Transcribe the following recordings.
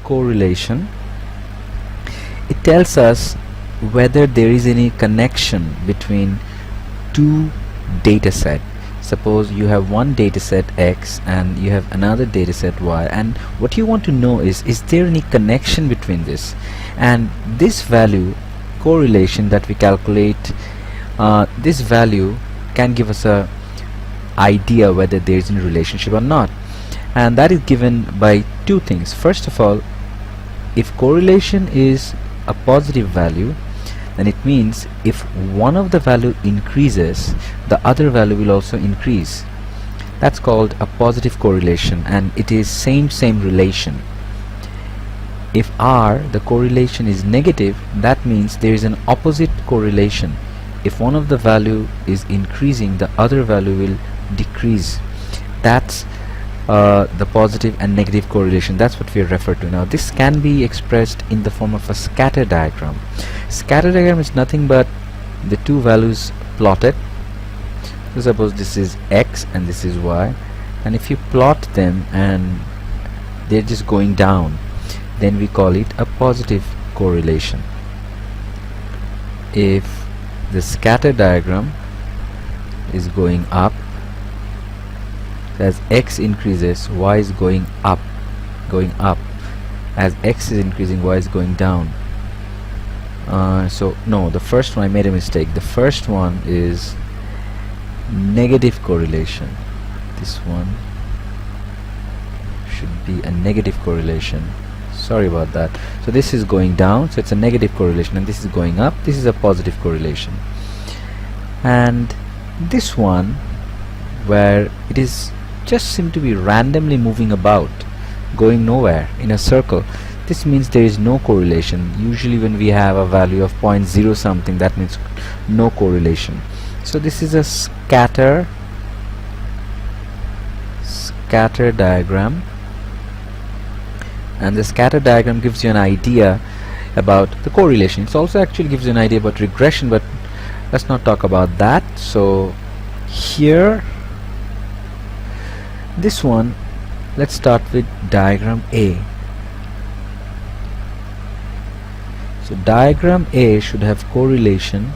correlation, it tells us whether there is any connection between two data set. Suppose you have one data set X and you have another data set Y, and what you want to know is there any connection between this, and this value correlation that we calculate, this value can give us a idea whether there is any relationship or not, and that is given by two things. First of all, if correlation is a positive value, then it means if one of the value increases, the other value will also increase. That's called a positive correlation, and it is same relation. If R, the correlation, is negative, that means there is an opposite correlation. If one of the value is increasing, the other value will decrease. That's the positive and negative correlation. That's what we refer to. Now this can be expressed in the form of a scatter diagram. Scatter diagram is nothing but the two values plotted. So suppose this is X and this is Y, and if you plot them and they're just going down, then we call it a positive correlation. If the scatter diagram is going up, as X increases, Y is going up. As X is increasing, Y is going down. So no, the first one I made a mistake. The first one is negative correlation. This one should be a negative correlation. Sorry about that. So this is going down, so it's a negative correlation, and this is going up, this is a positive correlation. And this one, where it is just seem to be randomly moving about, going nowhere in a circle, this means there is no correlation. Usually when we have a value of 0.0 something, that means no correlation. So this is a scatter diagram, and the scatter diagram gives you an idea about the correlation. It also actually gives you an idea about regression, but let's not talk about that. So here, this one, let's start with diagram A. So diagram A should have correlation.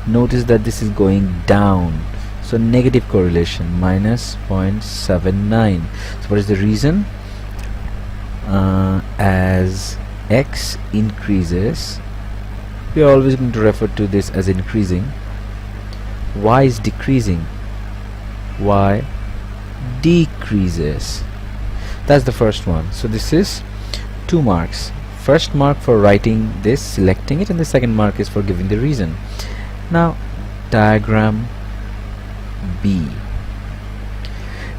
Notice that this is going down, so negative correlation, minus 0.79. So what is the reason? As X increases, we are always going to refer to this as increasing. Y is decreasing, Y decreases. That's the first one. So this is 2 marks. First mark for writing this, selecting it, and the second mark is for giving the reason. Now diagram B.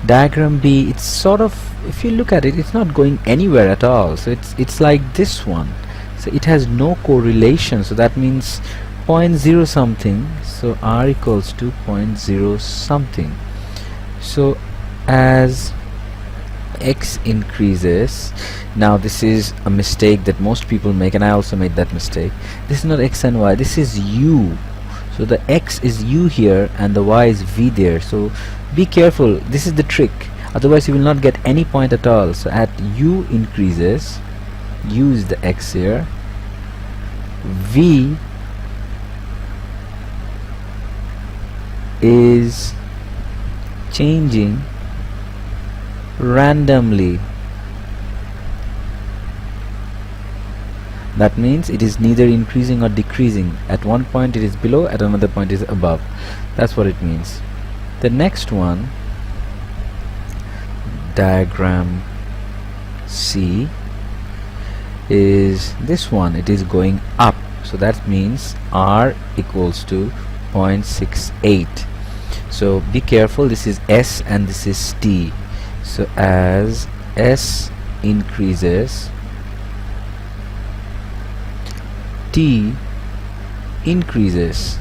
Diagram B, it's sort of, if you look at it, it's not going anywhere at all. So it's like this one. So it has no correlation. So that means 0.0 something. So R equals to 0.0 something. So as X increases, now this is a mistake that most people make, and I also made that mistake. This is not X and Y, this is U. So the X is U here and the Y is V there. So be careful, this is the trick, otherwise you will not get any point at all. So at U increases, U is the X here, V is changing randomly. That means it is neither increasing or decreasing. At one point it is below, at another point it is above. That's what it means. The next one, diagram C, is this one. It is going up. So that means R equals to 0.68. So be careful, this is S and this is T. So as S increases, T increases.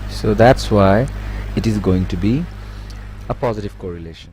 So that's why it is going to be a positive correlation.